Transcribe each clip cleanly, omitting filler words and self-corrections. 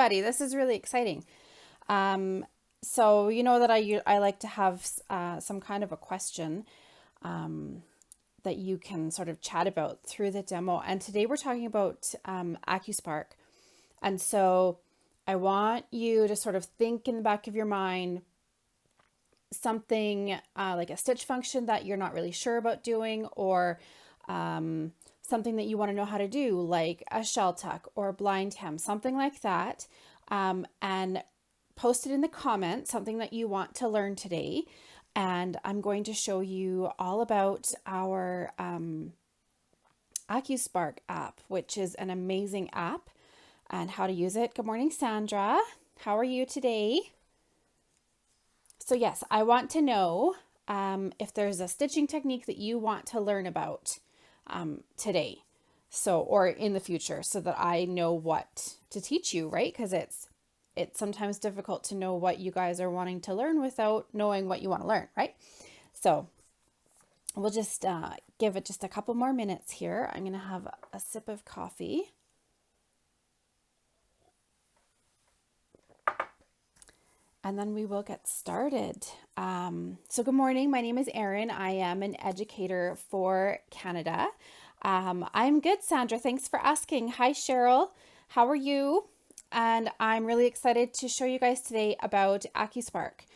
everybody. This is really exciting. So you know that I like to have some kind of a question that you can sort of chat about through the demo. And today we're talking about AcuSpark. And so I want you to sort of think in the back of your mind something like a stitch function that you're not really sure about doing, or something that you want to know how to do, like a shell tuck or a blind hem, something like that. And post it in the comments, something that you want to learn today. And I'm going to show you all about our AcuSpark app, which is an amazing app, and how to use it. Good morning, Sandra. How are you today? So yes, I want to know if there's a stitching technique that you want to learn about today, or in the future, so that I know what to teach you, right? Because it's sometimes difficult to know what you guys are wanting to learn without knowing what you want to learn, right? So we'll just give it just a couple more minutes here. I'm going to have a sip of coffee. And then we will get started. So good morning. My name is Erin. I am an educator for Canada. I'm good, Sandra. Thanks for asking. Hi, Cheryl. How are you? And I'm really excited to show you guys today about AcuSpark.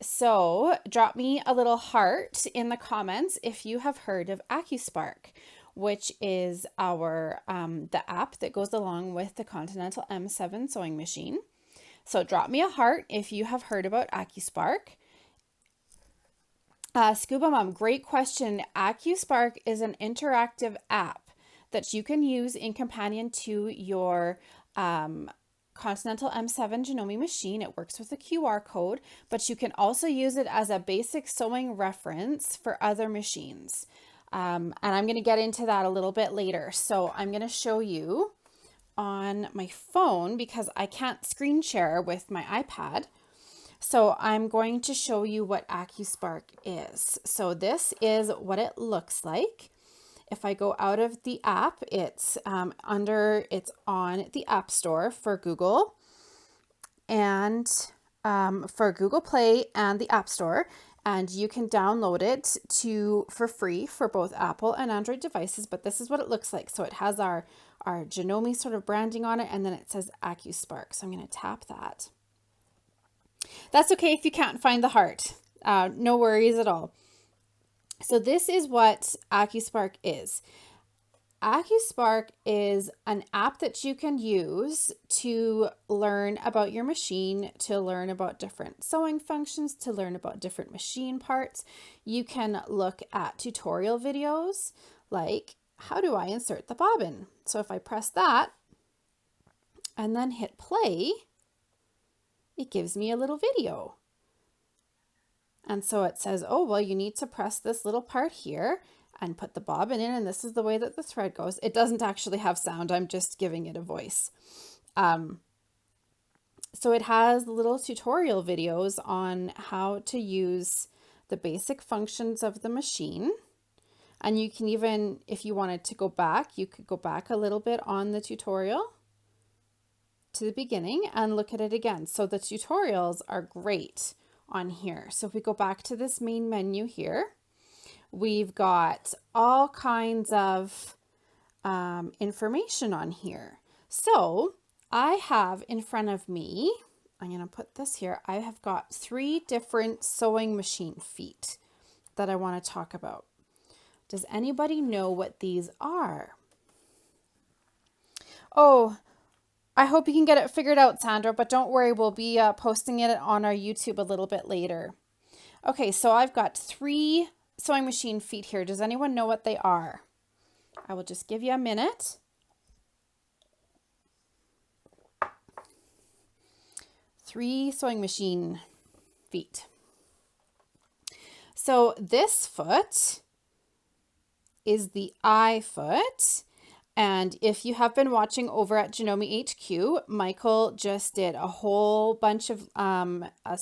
So drop me a little heart in the comments if you have heard of AcuSpark, which is our the app that goes along with the Continental M7 sewing machine. So drop me a heart if you have heard about AcuSpark. Scuba Mom, great question. AcuSpark is an interactive app that you can use in companion to your Continental M7 Janome machine. It works with a QR code, but you can also use it as a basic sewing reference for other machines. And I'm going to get into that a little bit later. So I'm going to show you on my phone because I can't screen share with my iPad. So I'm going to show you what AcuSpark is. So this is what it looks like. If I go out of the app, it's on the App Store for Google and for Google Play and the App Store. And you can download it for free for both Apple and Android devices. But this is what it looks like. So it has our Janome sort of branding on it, and then it says AcuSpark. So I'm going to tap that. That's okay if you can't find the heart. No worries at all. So this is what AcuSpark is. AcuSpark is an app that you can use to learn about your machine, to learn about different sewing functions, to learn about different machine parts. You can look at tutorial videos like, how do I insert the bobbin? So if I press that and then hit play, it gives me a little video. And so it says, oh, well, you need to press this little part here and put the bobbin in, and this is the way that the thread goes. It doesn't actually have sound. I'm just giving it a voice. So it has little tutorial videos on how to use the basic functions of the machine. And you can even, if you wanted to go back, you could go back a little bit on the tutorial to the beginning and look at it again. So the tutorials are great on here. So if we go back to this main menu here, we've got all kinds of information on here. So I have in front of me, I'm going to put this here, I have got 3 different sewing machine feet that I want to talk about. Does anybody know what these are? Oh, I hope you can get it figured out, Sandra, but don't worry, we'll be posting it on our YouTube a little bit later. Okay, so I've got 3 sewing machine feet here. Does anyone know what they are? I will just give you a minute. 3 sewing machine feet. So this foot is the I foot. And if you have been watching over at Janome HQ, Michael just did a whole bunch of a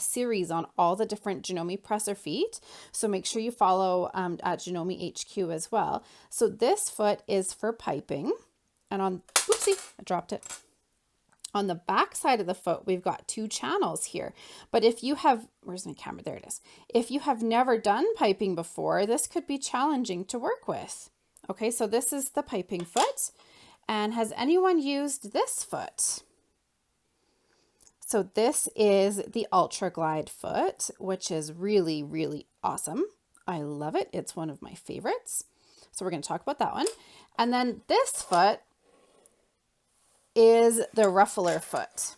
series on all the different Janome presser feet. So make sure you follow at Janome HQ as well. So this foot is for piping. And on, whoopsie, I dropped it. On the back side of the foot, we've got 2 channels here. But if you have, where's my camera? There it is. If you have never done piping before, this could be challenging to work with. Okay, so this is the piping foot. And has anyone used this foot? So this is the Ultra Glide foot, which is really, really awesome. I love it. It's one of my favorites. So we're going to talk about that one. And then this foot is the Ruffler Foot.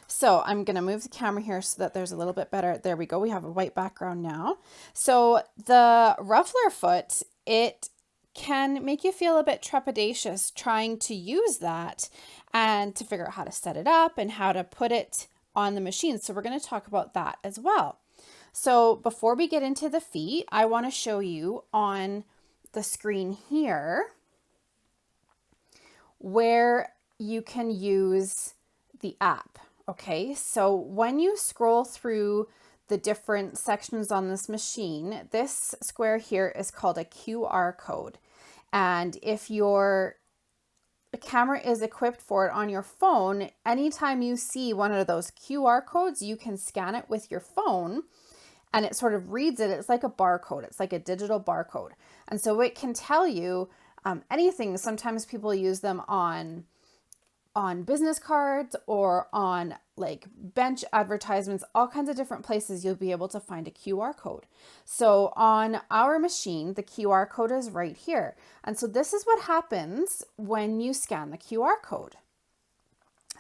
So I'm going to move the camera here so that there's a little bit better. There we go. We have a white background now. So the Ruffler Foot, it can make you feel a bit trepidatious trying to use that and to figure out how to set it up and how to put it on the machine. So we're going to talk about that as well. So before we get into the feet, I want to show you on the screen here where you can use the app. Okay, so when you scroll through the different sections on this machine, this square here is called a QR code. And if your camera is equipped for it on your phone, anytime you see one of those QR codes, you can scan it with your phone and it sort of reads it. It's like a barcode. It's like a digital barcode. And so it can tell you anything. Sometimes people use them on business cards or on like bench advertisements, all kinds of different places you'll be able to find a QR code. So on our machine, the QR code is right here. And so this is what happens when you scan the QR code.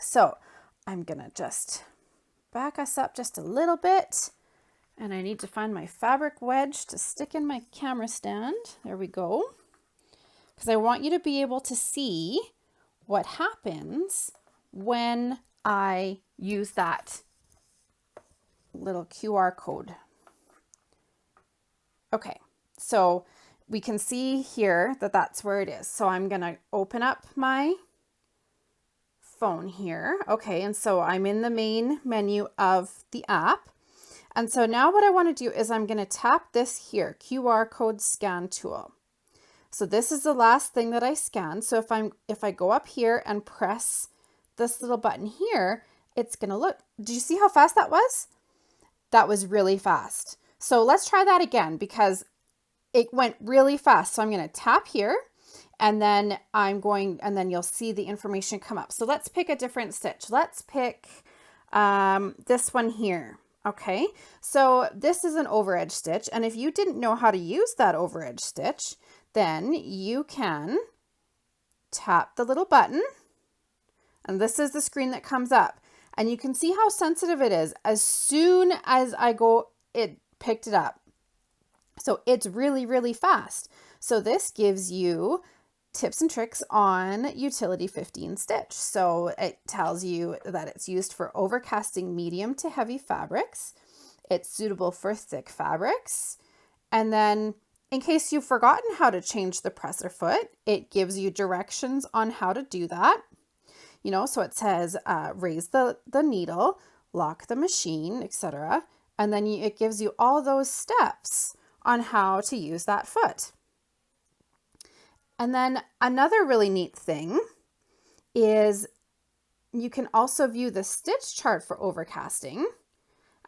So I'm gonna just back us up just a little bit. And I need to find my fabric wedge to stick in my camera stand. There we go. Because I want you to be able to see what happens when I use that little QR code. Okay, so we can see here that that's where it is. So I'm going to open up my phone here. Okay, and so I'm in the main menu of the app. And so now what I want to do is I'm going to tap this here, QR code scan tool. So this is the last thing that I scanned. So if I go up here and press this little button here, it's going to look. Did you see how fast that was? That was really fast. So let's try that again because it went really fast. So I'm going to tap here and then you'll see the information come up. So let's pick a different stitch. Let's pick this one here. Okay, so this is an overedge stitch. And if you didn't know how to use that overedge stitch, then you can tap the little button and this is the screen that comes up and you can see how sensitive it is. As soon as I go, it picked it up. So it's really, really fast. So this gives you tips and tricks on utility 15 stitch. So it tells you that it's used for overcasting medium to heavy fabrics. It's suitable for thick fabrics. And then in case you've forgotten how to change the presser foot, it gives you directions on how to do that. You know, so it says raise the needle, lock the machine, etc. And then it gives you all those steps on how to use that foot. And then another really neat thing is you can also view the stitch chart for overcasting.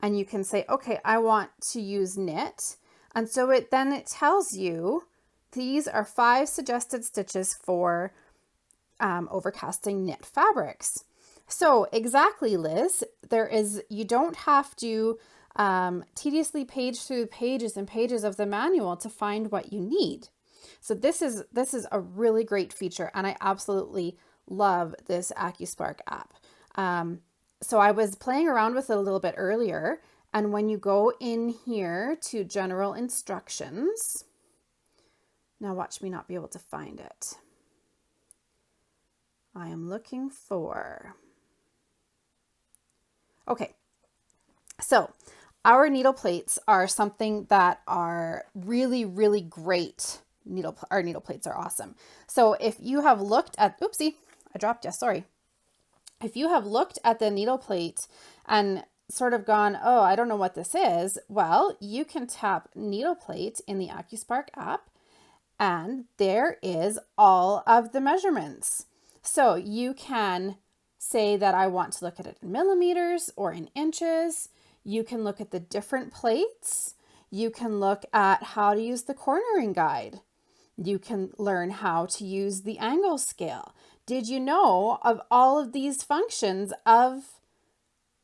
And you can say, okay, I want to use knit. And so it tells you these are 5 suggested stitches for overcasting knit fabrics. So exactly, Liz, you don't have to tediously page through pages and pages of the manual to find what you need. So this is a really great feature and I absolutely love this AcuSpark app. So I was playing around with it a little bit earlier. And when you go in here to general instructions, now watch me not be able to find it. I am looking for, okay. So our needle plates are something that are really, really great. Our needle plates are awesome. So if you have looked at, oopsie, I dropped you, sorry. If you have looked at the needle plate and sort of gone, oh, I don't know what this is. Well, you can tap needle plate in the AcuSpark app and there is all of the measurements. So you can say that I want to look at it in millimeters or in inches. You can look at the different plates. You can look at how to use the cornering guide. You can learn how to use the angle scale. Did you know of all of these functions of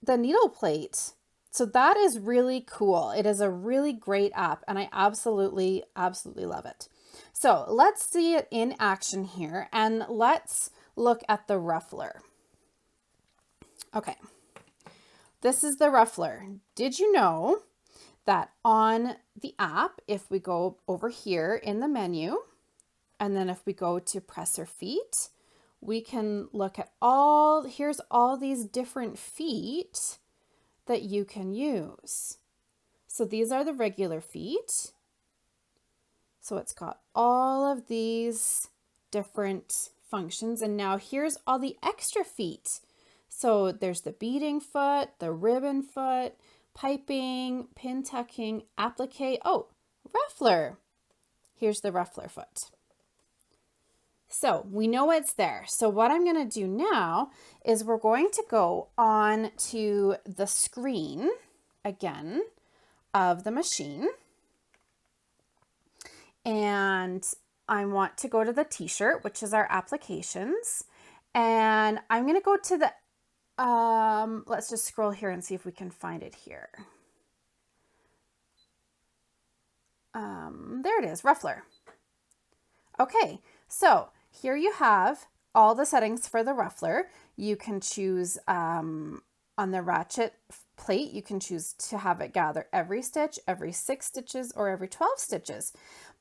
the needle plate? So that is really cool. It is a really great app and I absolutely love it. So let's see it in action here and let's look at the ruffler. Okay, this is the ruffler. Did you know that on the app, if we go over here in the menu, and then if we go to presser feet, we can look at here's all these different feet that you can use. So these are the regular feet. So it's got all of these different functions. And now here's all the extra feet. So there's the beading foot, the ribbon foot, piping, pin tucking, applique. Oh, ruffler. Here's the ruffler foot. So we know it's there. So what I'm going to do now is we're going to go on to the screen again of the machine. And I want to go to the t-shirt, which is our applications. And I'm going to go to the, let's just scroll here and see if we can find it here. There it is, ruffler. Okay, so here you have all the settings for the ruffler. You can choose on the ratchet plate, you can choose to have it gather every stitch, every 6 stitches, or every 12 stitches.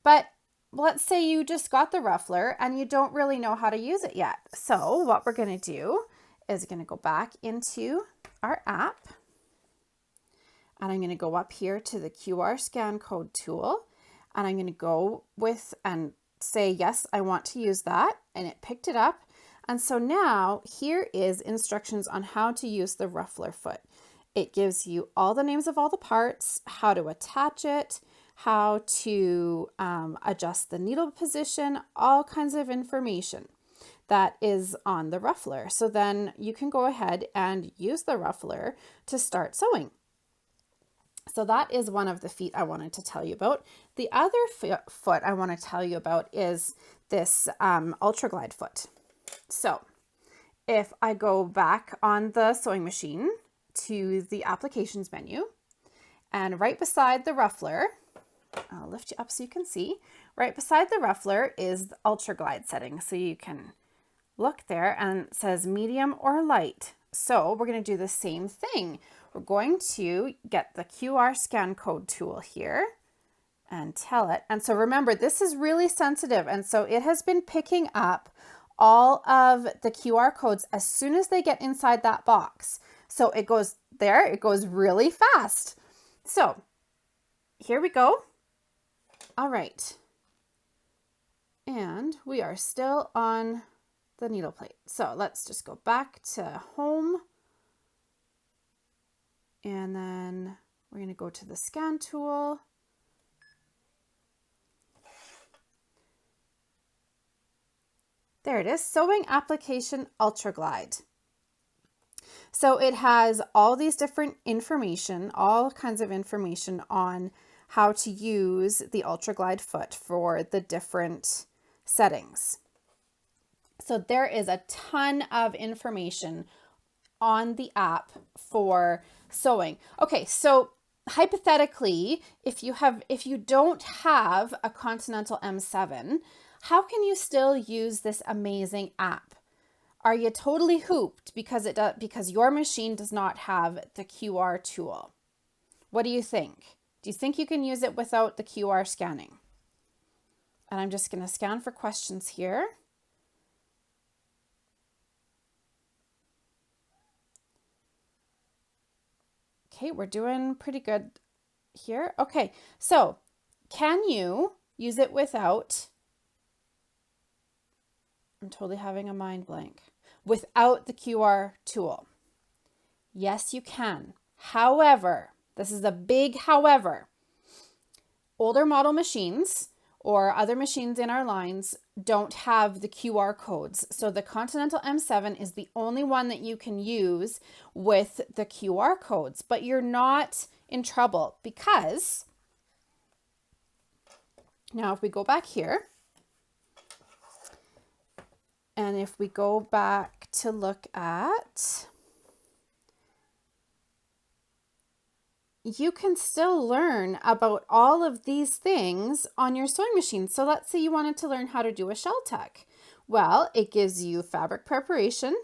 But let's say you just got the ruffler and you don't really know how to use it yet. So what we're going to do is going to go back into our app. And I'm going to go up here to the QR scan code tool. And I'm going to go with and say, yes, I want to use that. And it picked it up. And so now here is instructions on how to use the ruffler foot. It gives you all the names of all the parts, how to attach it, how to adjust the needle position, all kinds of information that is on the ruffler. So then you can go ahead and use the ruffler to start sewing. So that is one of the feet I wanted to tell you about. The other foot I want to tell you about is this Ultra Glide foot. So if I go back on the sewing machine to the applications menu, and right beside the ruffler, I'll lift you up so you can see, right beside the ruffler is the Ultra Glide setting. So you can look there and it says medium or light. So we're going to do the same thing. We're going to get the QR scan code tool here and tell it. And so remember, this is really sensitive. And so it has been picking up all of the QR codes as soon as they get inside that box. So it goes there, it goes really fast. So here we go. All right. And we are still on the needle plate. So let's just go back to home. And then we're going to go to the scan tool. There it is, Sewing Application Ultra Glide. So it has all these different information, all kinds of information on how to use the Ultra Glide foot for the different settings. So there is a ton of information on the app for sewing. Okay, so hypothetically, if you don't have a Continental M7, how can you still use this amazing app? Are you totally hooped because your machine does not have the QR tool? What do you think? Do you think you can use it without the QR scanning? And I'm just going to scan for questions here. Okay, we're doing pretty good here. Okay, so can you use it without, I'm totally having a mind blank, without the QR tool? Yes, you can. However, this is a big however, older model machines or other machines in our lines don't have the QR codes. So the Continental M7 is the only one that you can use with the QR codes, but you're not in trouble because now if we go back here and if we go back to look at, you can still learn about all of these things on your sewing machine. So let's say you wanted to learn how to do a shell tuck. Well, it gives you fabric preparation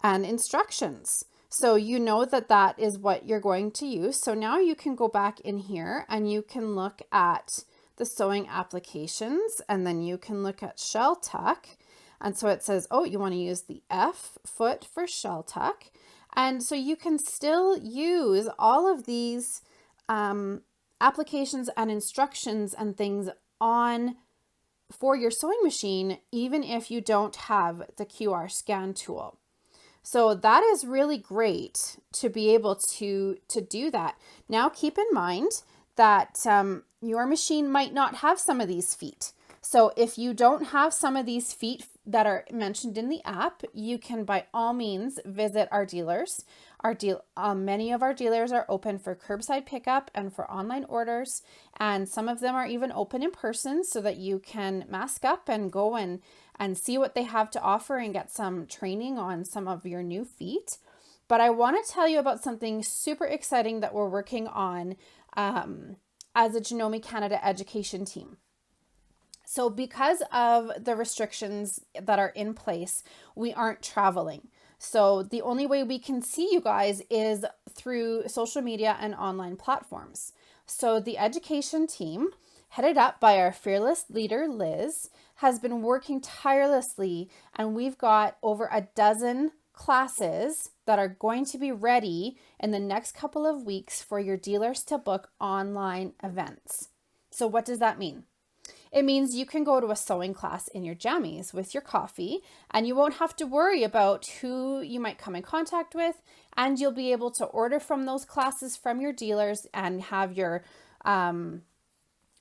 and instructions. So you know that that is what you're going to use. So now you can go back in here and you can look at the sewing applications, and then you can look at shell tuck. And so it says, oh, you want to use the F foot for shell tuck. And so you can still use all of these applications and instructions and things on for your sewing machine, even if you don't have the QR scan tool. So that is really great to be able to do that. Now keep in mind that your machine might not have some of these feet. So if you don't have some of these feet that are mentioned in the app, you can by all means visit our dealers. Many of our dealers are open for curbside pickup and for online orders, and some of them are even open in person so that you can mask up and go and see what they have to offer and get some training on some of your new feet. But I want to tell you about something super exciting that we're working on as a Janome Canada education team. So because of the restrictions that are in place, we aren't traveling. So the only way we can see you guys is through social media and online platforms. So the education team, headed up by our fearless leader, Liz, has been working tirelessly, and we've got over a dozen classes that are going to be ready in the next couple of weeks for your dealers to book online events. So what does that mean? It means you can go to a sewing class in your jammies with your coffee, and you won't have to worry about who you might come in contact with, and you'll be able to order from those classes from your dealers and have your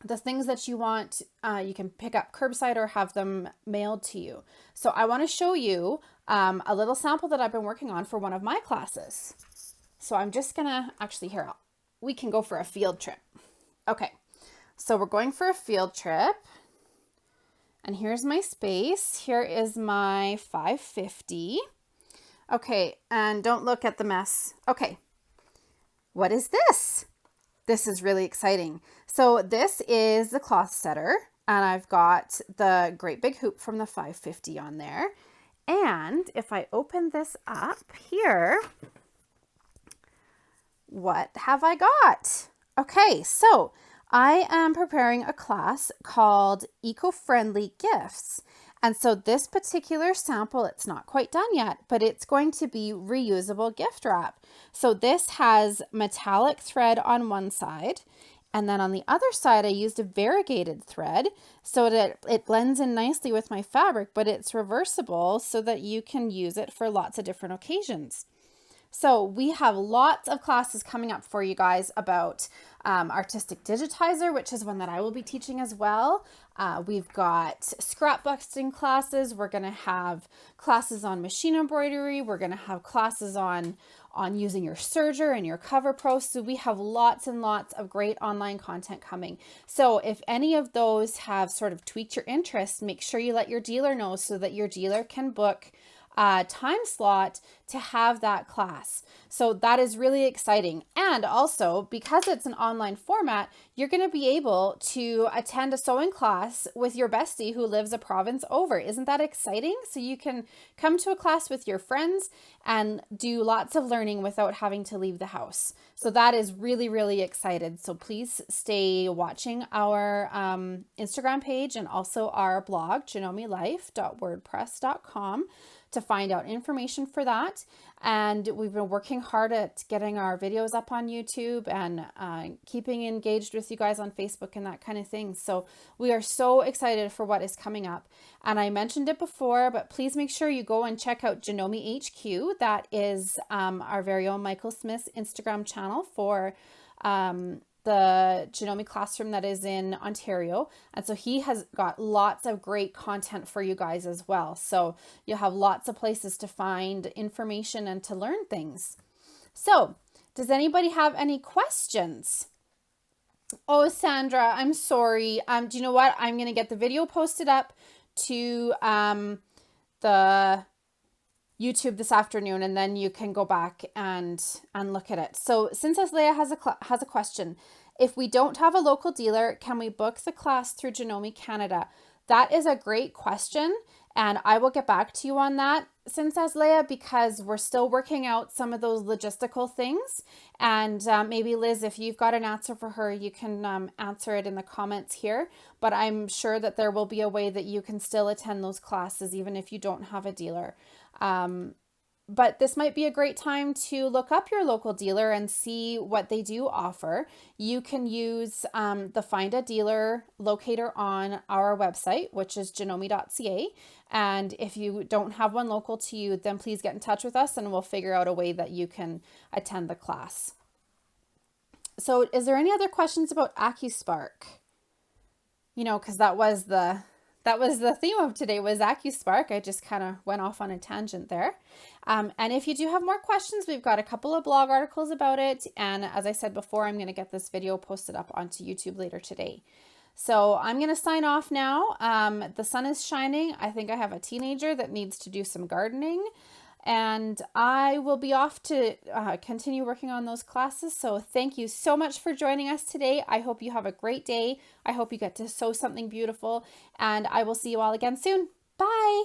the things that you want, you can pick up curbside or have them mailed to you. So I want to show you a little sample that I've been working on for one of my classes. So I'm just gonna we can go for a field trip. Okay. So we're going for a field trip, and here's my space. Here is my 550. Okay, and don't look at the mess. Okay, what is this? This is really exciting. So this is the cloth setter, and I've got the great big hoop from the 550 on there. And if I open this up here, what have I got? Okay, so I am preparing a class called Eco-Friendly Gifts. And so this particular sample, it's not quite done yet, but it's going to be reusable gift wrap. So this has metallic thread on one side, and then on the other side, I used a variegated thread so that it blends in nicely with my fabric, but it's reversible so that you can use it for lots of different occasions. So we have lots of classes coming up for you guys about Artistic Digitizer, which is one that I will be teaching as well. We've got scrapbooking classes. We're going to have classes on machine embroidery. We're going to have classes on using your serger and your cover pro. So we have lots and lots of great online content coming. So if any of those have sort of tweaked your interest, make sure you let your dealer know so that your dealer can book a time slot to have that class. So that is really exciting. And also, because it's an online format, you're going to be able to attend a sewing class with your bestie who lives a province over. Isn't that exciting? So you can come to a class with your friends and do lots of learning without having to leave the house. So that is really, really excited. So please stay watching our Instagram page and also our blog, janomelife.wordpress.com, to find out information for that. And we've been working hard at getting our videos up on YouTube and keeping engaged with you guys on Facebook and that kind of thing. So we are so excited for what is coming up. And I mentioned it before, but please make sure you go and check out Janome HQ. That is our very own Michael Smith's Instagram channel for the Janome classroom that is in Ontario. And so he has got lots of great content for you guys as well. So you'll have lots of places to find information and to learn things. So does anybody have any questions? Oh, Sandra, I'm sorry. Do you know what? I'm going to get the video posted up to the YouTube this afternoon, and then you can go back and look at it. So Princess Leia has a question. If we don't have a local dealer, can we book the class through Janome Canada? That is a great question, and I will get back to you on that, Princess Leia, because we're still working out some of those logistical things. And maybe Liz, if you've got an answer for her, you can answer it in the comments here. But I'm sure that there will be a way that you can still attend those classes even if you don't have a dealer. But this might be a great time to look up your local dealer and see what they do offer. You can use the Find a Dealer locator on our website, which is janome.ca. And if you don't have one local to you, then please get in touch with us and we'll figure out a way that you can attend the class. So is there any other questions about AcuSpark? You know, because that was the theme of today, was AcuSpark. I just kind of went off on a tangent there. And if you do have more questions, we've got a couple of blog articles about it. And as I said before, I'm going to get this video posted up onto YouTube later today. So I'm going to sign off now. The sun is shining. I think I have a teenager that needs to do some gardening. And I will be off to continue working on those classes. So thank you so much for joining us today. I hope you have a great day. I hope you get to sew something beautiful. And I will see you all again soon. Bye.